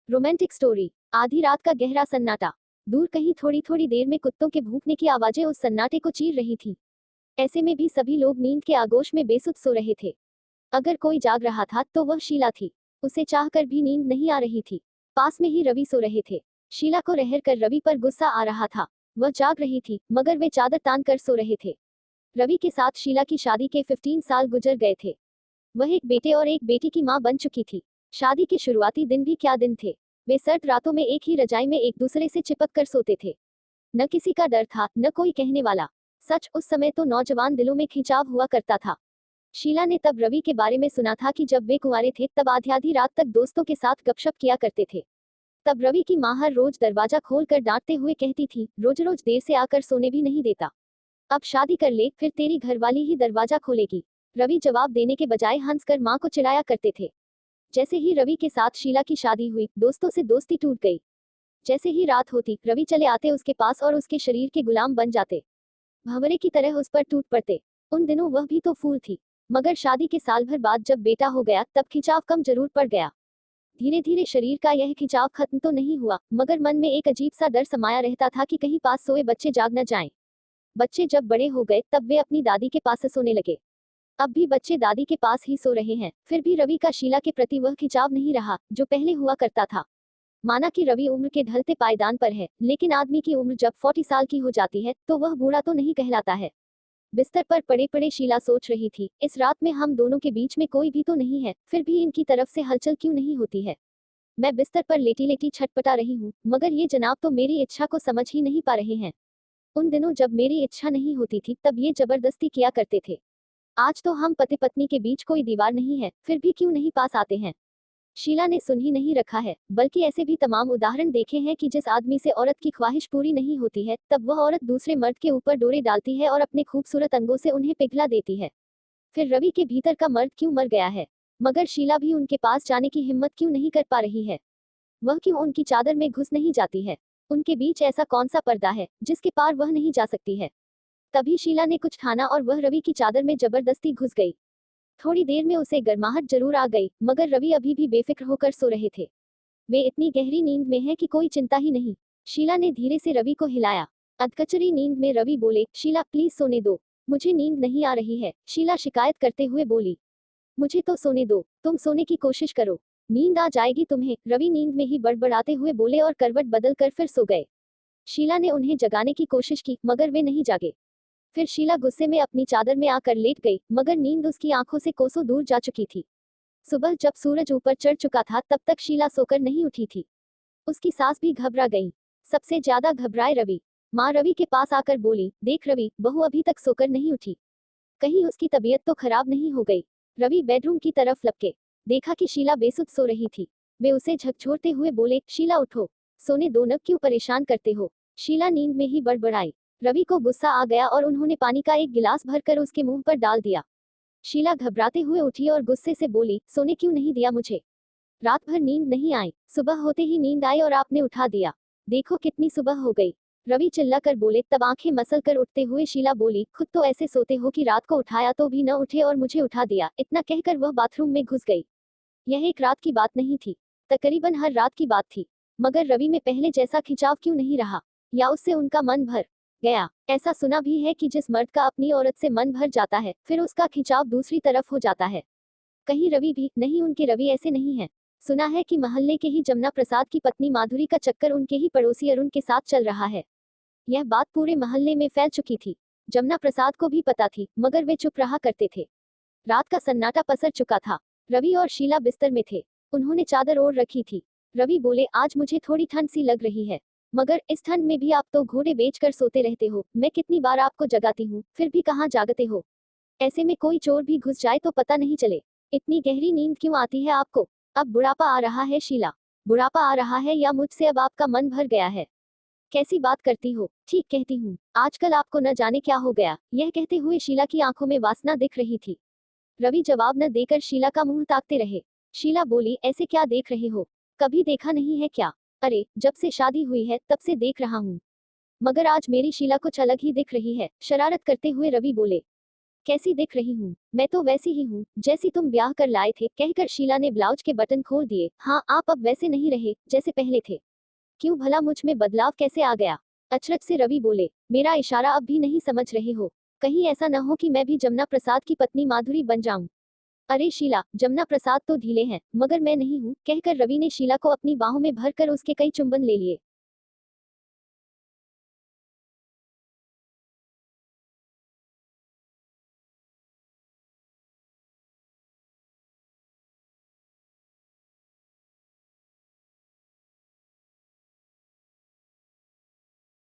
Romantic story. आधी रात का गहरा सन्नाटा। दूर कहीं थोड़ी थोड़ी देर में कुत्तों के भौंकने की आवाजें उस सन्नाटे को चीर रही थी। ऐसे में भी सभी लोग नींद के आगोश में बेसुध सो रहे थे। अगर कोई जाग रहा था तो वह शीला थी। उसे चाहकर भी नींद नहीं आ रही थी। पास में ही रवि सो रहे थे। शीला को रहर कर रवि पर गुस्सा आ रहा था। वह जाग रही थी मगर वे चादर तान कर सो रहे थे। रवि के साथ शीला की शादी के 15 साल गुजर गए थे। वह एक बेटे और एक बेटी की मां बन चुकी थी। शादी के शुरुआती दिन भी क्या दिन थे। वे सर्द रातों में एक ही रजाई में एक दूसरे से चिपक कर सोते थे। न किसी का डर था न कोई कहने वाला। सच उस समय तो नौजवान दिलों में खिंचाव हुआ करता था। शीला ने तब रवि के बारे में सुना था कि जब वे कुंवारे थे तब आधी आधी रात तक दोस्तों के साथ गपशप किया करते थे। तब रवि की मां हर रोज दरवाजा खोल कर डांटते हुए कहती थी, रोज रोज देर से आकर सोने भी नहीं देता। अब शादी कर ले फिर तेरी घरवाली ही दरवाजा खोलेगी। रवि जवाब देने के बजाय हंसकर मां को चिढ़ाया करते थे। जैसे ही रवि के साथ शीला की शादी हुई दोस्तों से दोस्ती टूट गई। जैसे ही रात होती रवि चले आते उसके पास और उसके शरीर के गुलाम बन जाते। भंवरे की तरह उस पर टूट पड़ते। उन दिनों वह भी तो फूल थी। मगर शादी के साल भर बाद जब बेटा हो गया तब खिंचाव कम जरूर पड़ गया। धीरे धीरे शरीर का यह खिंचाव खत्म तो नहीं हुआ मगर मन में एक अजीब सा डर समाया रहता था कि कहीं पास सोए बच्चे जाग न जाएं। बच्चे जब बड़े हो गए तब वे अपनी दादी के पास सोने लगे। अब भी बच्चे दादी के पास ही सो रहे हैं फिर भी रवि का शीला के प्रति वह खिंचाव नहीं रहा जो पहले हुआ करता था। माना कि रवि उम्र के ढलते पायदान पर है लेकिन आदमी की उम्र जब 40 साल की हो जाती है तो वह बूढ़ा तो नहीं कहलाता है। बिस्तर पर पड़े पड़े शीला सोच रही थी, इस रात में हम दोनों के बीच में कोई भी तो नहीं है फिर भी इनकी तरफ से हलचल क्यों नहीं होती है। मैं बिस्तर पर लेटी लेटी छटपटा रही हूँ मगर ये जनाब तो मेरी इच्छा को समझ ही नहीं पा रहे हैं। उन दिनों जब मेरी इच्छा नहीं होती थी तब ये जबरदस्ती किया करते थे। आज तो हम पति पत्नी के बीच कोई दीवार नहीं है फिर भी क्यों नहीं पास आते हैं। शीला ने सुन ही नहीं रखा है बल्कि ऐसे भी तमाम उदाहरण देखे हैं कि जिस आदमी से औरत की ख्वाहिश पूरी नहीं होती है तब वह औरत दूसरे मर्द के ऊपर डोरे डालती है और अपने खूबसूरत अंगों से उन्हें पिघला देती है। फिर रवि के भीतर का मर्द क्यों मर गया है। मगर शीला भी उनके पास जाने की हिम्मत क्यों नहीं कर पा रही है। वह क्यों उनकी चादर में घुस नहीं जाती है। उनके बीच ऐसा कौन सा पर्दा है जिसके पार वह नहीं जा सकती है। तभी शीला ने कुछ ठाना और वह रवि की चादर में जबरदस्ती घुस गई। थोड़ी देर में उसे गर्माहट जरूर आ गई मगर रवि अभी भी बेफिक्र होकर सो रहे थे। वे इतनी गहरी नींद में हैं कि कोई चिंता ही नहीं। शीला ने धीरे से रवि को हिलाया। अधकचरी नींद में रवि बोले, शीला प्लीज सोने दो। मुझे नींद नहीं आ रही है, शीला शिकायत करते हुए बोली। मुझे तो सोने दो, तुम सोने की कोशिश करो। नींद आ जाएगी तुम्हें, रवि नींद में ही बड़बड़ाते हुए बोले और करवट बदल कर फिर सो गए। शीला ने उन्हें जगाने की कोशिश की मगर वे नहीं जागे। फिर शीला गुस्से में अपनी चादर में आकर लेट गई मगर नींद उसकी आंखों से कोसों दूर जा चुकी थी। सुबह जब सूरज ऊपर चढ़ चुका था तब तक शीला सोकर नहीं उठी थी। उसकी सास भी घबरा गई। सबसे ज्यादा घबराए रवि। माँ रवि के पास आकर बोली, देख रवि, बहू अभी तक सोकर नहीं उठी। कहीं उसकी तबीयत तो खराब नहीं हो गई। रवि बेडरूम की तरफ लपके। देखा कि शीला बेसुध सो रही थी। वे उसे झकझोरते हुए बोले, शीला उठो, सोने दो न, क्यों परेशान करते हो। शीला नींद में ही बड़बड़ाई। रवि को गुस्सा आ गया और उन्होंने पानी का एक गिलास भरकर उसके मुंह पर डाल दिया। शीला घबराते हुए उठी और गुस्से से बोली, सोने क्यों नहीं दिया मुझे। रात भर नींद नहीं आई, सुबह होते ही नींद आई और आपने उठा दिया। देखो कितनी सुबह हो गई। रवि चिल्लाकर बोले। तब आंखें मसल कर उठते हुए शीला बोली, खुद तो ऐसे सोते हो कि रात को उठाया तो भी न उठे और मुझे उठा दिया। इतना कहकर वह बाथरूम में घुस गई। यह एक रात की बात नहीं थी, तकरीबन हर रात की बात थी। मगर रवि में पहले जैसा खिंचाव क्यों नहीं रहा, या उससे उनका मन भर गया। ऐसा सुना भी है कि जिस मर्द का अपनी औरत से मन भर जाता है फिर उसका खिंचाव दूसरी तरफ हो जाता है। कहीं रवि भी नहीं, उनके रवि ऐसे नहीं है। सुना है कि मोहल्ले के ही जमुना प्रसाद की पत्नी माधुरी का चक्कर उनके ही पड़ोसी अरुण के साथ चल रहा है। यह बात पूरे मोहल्ले में फैल चुकी थी। जमुना प्रसाद को भी पता थी मगर वे चुप रहा करते थे। रात का सन्नाटा पसर चुका था। रवि और शीला बिस्तर में थे। उन्होंने चादर ओढ़ रखी थी। रवि बोले, आज मुझे थोड़ी ठंड सी लग रही है। मगर इस ठंड में भी आप तो घोड़े बेचकर सोते रहते हो। मैं कितनी बार आपको जगाती हूँ फिर भी कहाँ जागते हो। ऐसे में कोई चोर भी घुस जाए तो पता नहीं चले। इतनी गहरी नींद क्यों आती है आपको। अब बुढ़ापा आ रहा है शीला। बुढ़ापा आ रहा है या मुझसे अब आपका मन भर गया है। कैसी बात करती हो, ठीक कहती हूँ, आजकल आपको न जाने क्या हो गया। यह कहते हुए शीला की आंखों में वासना दिख रही थी। रवि जवाब न देकर शीला का मुंह ताकते रहे। शीला बोली, ऐसे क्या देख रहे हो, कभी देखा नहीं है क्या। अरे जब से शादी हुई है तब से देख रहा हूँ, मगर आज मेरी शीला कुछ अलग ही दिख रही है। शरारत करते हुए रवि बोले। कैसी दिख रही हूँ? मैं तो वैसी ही हूँ जैसी तुम ब्याह कर लाए थे, कहकर शीला ने ब्लाउज के बटन खोल दिए। हाँ, आप अब वैसे नहीं रहे जैसे पहले थे। क्यों भला मुझ में बदलाव कैसे आ गया? अचरज से रवि बोले। मेरा इशारा अब भी नहीं समझ रहे हो? कहीं ऐसा न हो कि मैं भी जमुना प्रसाद की पत्नी माधुरी बन जाऊं। अरे शीला, जमुना प्रसाद तो ढीले हैं, मगर मैं नहीं हूँ, कहकर रवि ने शीला को अपनी बाहों में भरकर उसके कई चुंबन ले लिए।